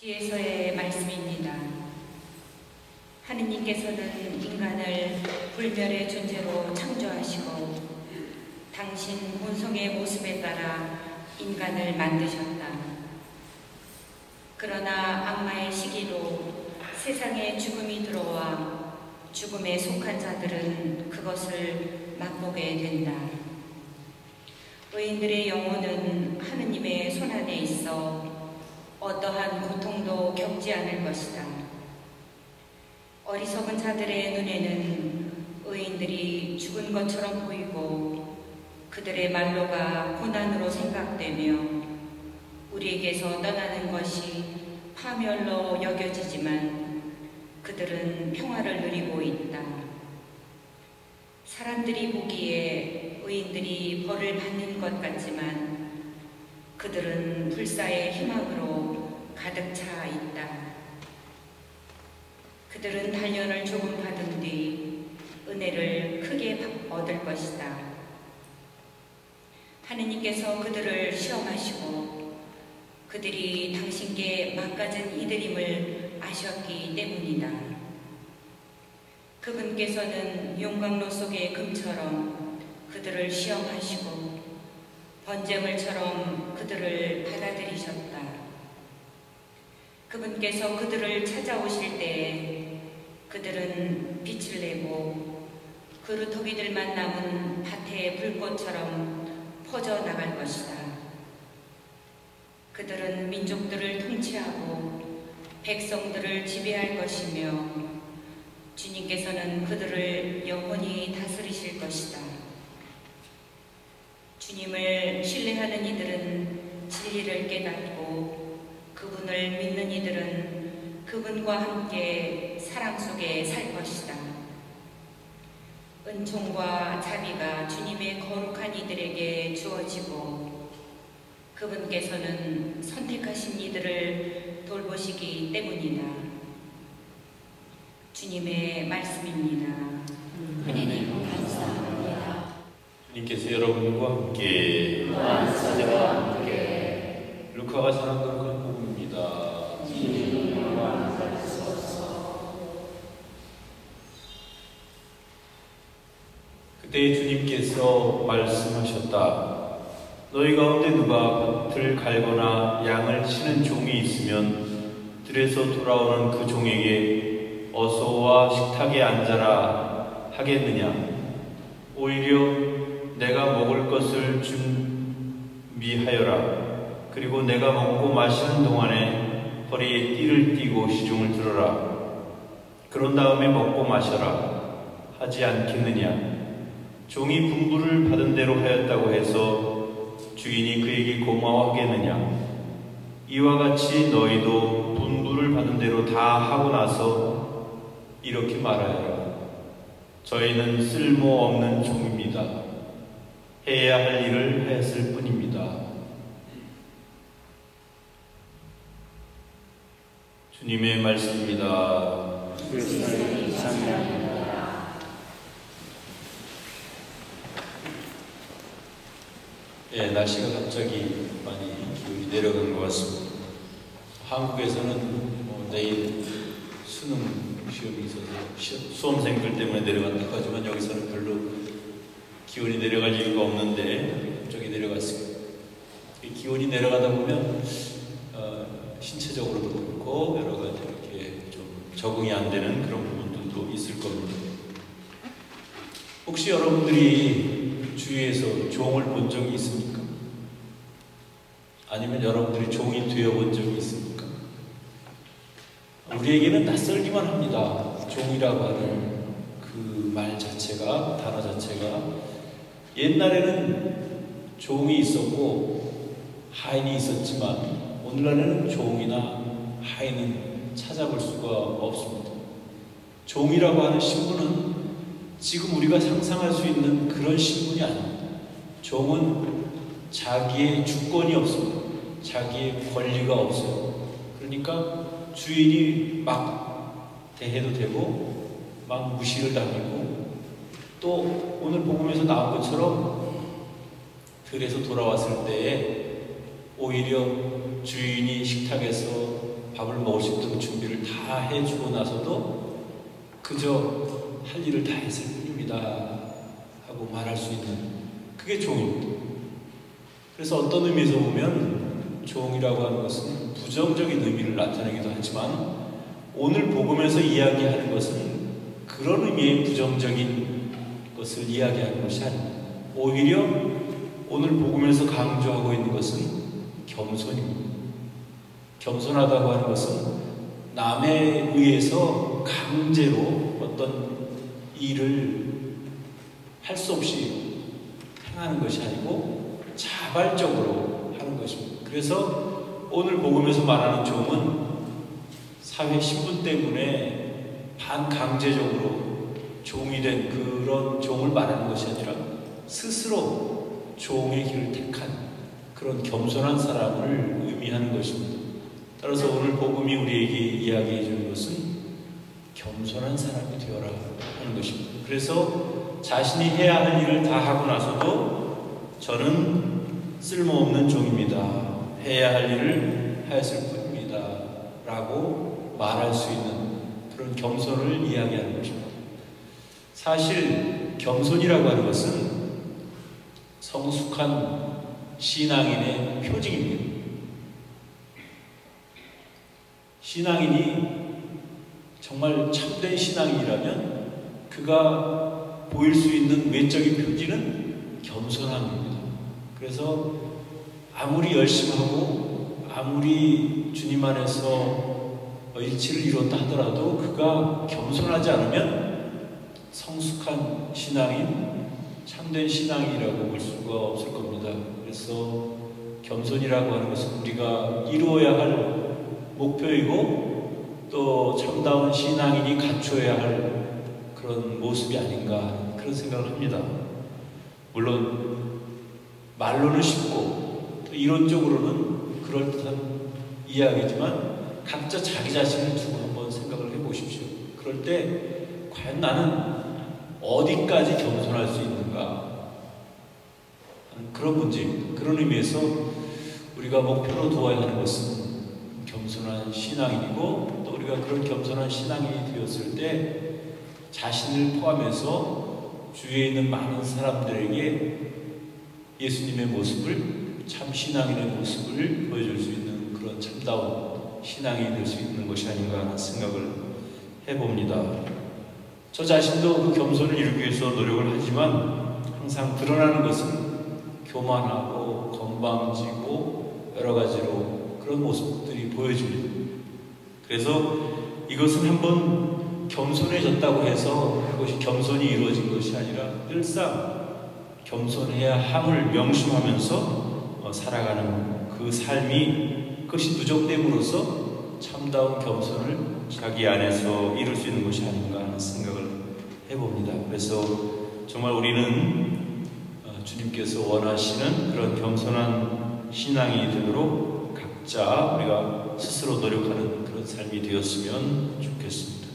주에서의 말씀입니다. 하느님께서는 인간을 불멸의 존재로 창조하시고 당신 본성의 모습에 따라 인간을 만드셨다. 그러나 악마의 시기로 세상에 죽음이 들어와 죽음에 속한 자들은 그것을 맛보게 된다. 의인들의 영혼은 하느님의 손안에 있어 어떠한 고통도 겪지 않을 것이다. 어리석은 자들의 눈에는 의인들이 죽은 것처럼 보이고 그들의 말로가 고난으로 생각되며 우리에게서 떠나는 것이 파멸로 여겨지지만 그들은 평화를 누리고 있다. 사람들이 보기에 의인들이 벌을 받는 것 같지만 그들은 불사의 희망으로 가득 차 있다. 그들은 단련을 조금 받은 뒤 은혜를 크게 얻을 것이다. 하느님께서 그들을 시험하시고 그들이 당신께 망가진 이들임을 아셨기 때문이다. 그분께서는 용광로 속의 금처럼 그들을 시험하시고 번제물처럼 그들을 받아들이셨다. 그분께서 그들을 찾아오실 때에 그들은 빛을 내고 그루터기들만 남은 밭의 불꽃처럼 퍼져나갈 것이다. 그들은 민족들을 통치하고 백성들을 지배할 것이며 주님께서는 그들을 영원히 다스리실 것이다. 주님을 신뢰하는 이들은 진리를 깨닫고 그분을 믿는 이들은 그분과 함께 사랑 속에 살 것이다. 은총과 자비가 주님의 거룩한 이들에게 주어지고 그분께서는 선택하신 이들을 돌보시기 때문이다. 주님의 말씀입니다. 하나님 감사합니다. 주님께서 여러분과 함께 사제와 함께 루카가 전한 그런 복음입니다. 그때 주님께서 말씀하셨다. 너희 가운데 누가 밭을 갈거나 양을 치는 종이 있으면 들에서 돌아오는 그 종에게 어서 와 식탁에 앉아라 하겠느냐? 오히려 내가 먹을 것을 준비하여라. 그리고 내가 먹고 마시는 동안에 허리에 띠를 띠고 시중을 들어라. 그런 다음에 먹고 마셔라 하지 않겠느냐? 종이 분부를 받은 대로 하였다고 해서 주인이 그에게 고마워하겠느냐? 이와 같이 너희도 분부를 받은 대로 다 하고 나서 이렇게 말하여라. 저희는 쓸모없는 종입니다. 해야 할 일을 했을 뿐입니다. 주님의 말씀입니다. 그리스도의 찬양합니다. 예, 날씨가 갑자기 많이 기온이 내려간 것 같습니다. 한국에서는 내일 수능 시험이 있어서 수험생들 때문에 내려간다고 하지만 여기서는 별로 기온이 내려갈 이유가 없는데 갑자기 내려갔습니다. 기온이 내려가다 보면 신체적으로도 그렇고 여러 가지 이렇게 좀 적응이 안 되는 그런 부분들도 있을 겁니다. 혹시 여러분들이 주위에서 종을 본 적이 있습니까? 아니면 여러분들이 종이 되어본 적이 있습니까? 우리에게는 낯설기만 합니다. 종이라고 하는 그 말 자체가, 단어 자체가. 옛날에는 종이 있었고 하인이 있었지만 오늘날에는 종이나 하인은 찾아볼 수가 없습니다. 종이라고 하는 신분은 지금 우리가 상상할 수 있는 그런 신분이 아닙니다. 종은 자기의 주권이 없습니다. 자기의 권리가 없어요. 그러니까 주인이 막 대해도 되고 막 무시를 당하고 또 오늘 복음에서 나온 것처럼 들에서 돌아왔을 때에 오히려 주인이 식탁에서 밥을 먹을 수 있도록 준비를 다 해주고 나서도 그저 할 일을 다 했을 뿐입니다 하고 말할 수 있는, 그게 종입니다. 그래서 어떤 의미에서 보면 종이라고 하는 것은 부정적인 의미를 나타내기도 하지만, 오늘 복음에서 이야기하는 것은 그런 의미의 부정적인 것을 이야기하는 것이 아닙니다. 오히려 오늘 복음에서 강조하고 있는 것은 겸손입니다. 겸손하다고 하는 것은 남에 의해서 강제로 어떤 일을 할 수 없이 행하는 것이 아니고 자발적으로 하는 것입니다. 그래서 오늘 복음에서 말하는 종은 사회 신분 때문에 반강제적으로 종이 된 그런 종을 말하는 것이 아니라 스스로 종의 길을 택한 그런 겸손한 사람을 의미하는 것입니다. 따라서 오늘 복음이 우리에게 이야기해 주는 것은 겸손한 사람이 되어라 하는 것입니다. 그래서 자신이 해야 할 일을 다 하고 나서도 저는 쓸모없는 종입니다, 해야 할 일을 하였을 뿐입니다 라고 말할 수 있는 그런 겸손을 이야기하는 것입니다. 사실 겸손이라고 하는 것은 성숙한 신앙인의 표징입니다. 신앙인이 정말 참된 신앙인이라면 그가 보일 수 있는 외적인 표지는 겸손함입니다. 그래서 아무리 열심히 하고 아무리 주님 안에서 일치를 이뤘다 하더라도 그가 겸손하지 않으면 성숙한 신앙인, 참된 신앙이라고 볼 수가 없을 겁니다. 그래서 겸손이라고 하는 것은 우리가 이루어야 할 목표이고 또 참다운 신앙인이 갖춰야 할 그런 모습이 아닌가, 그런 생각을 합니다. 물론 말로는 쉽고 또 이론적으로는 그럴듯한 이야기지만 각자 자기 자신을 두고 한번 생각을 해보십시오. 그럴 때 과연 나는 어디까지 겸손할 수 있는가 하는 그런 문제입니다. 그런 의미에서 우리가 목표로 두어야 하는 것은 겸손한 신앙인이고, 또 우리가 그런 겸손한 신앙인이 되었을 때 자신을 포함해서 주위에 있는 많은 사람들에게 예수님의 모습을, 참 신앙인의 모습을 보여줄 수 있는 그런 참다운 신앙이 될 수 있는 것이 아닌가 하는 생각을 해봅니다. 저 자신도 그 겸손을 이루기 위해서 노력을 하지만 항상 드러나는 것은 교만하고 건방지고 여러 가지로 그런 모습들이 보여집니다. 그래서 이것은 한번 겸손해졌다고 해서 그것이 겸손이 이루어진 것이 아니라 늘상 겸손해야 함을 명심하면서 살아가는 그 삶이, 그것이 누적됨으로써 참다운 겸손을 자기 안에서 이룰 수 있는 것이 아닌가 하는 생각을 해봅니다. 그래서 정말 우리는 주님께서 원하시는 그런 겸손한 신앙이 되도록 각자 우리가 스스로 노력하는 그런 삶이 되었으면 좋겠습니다.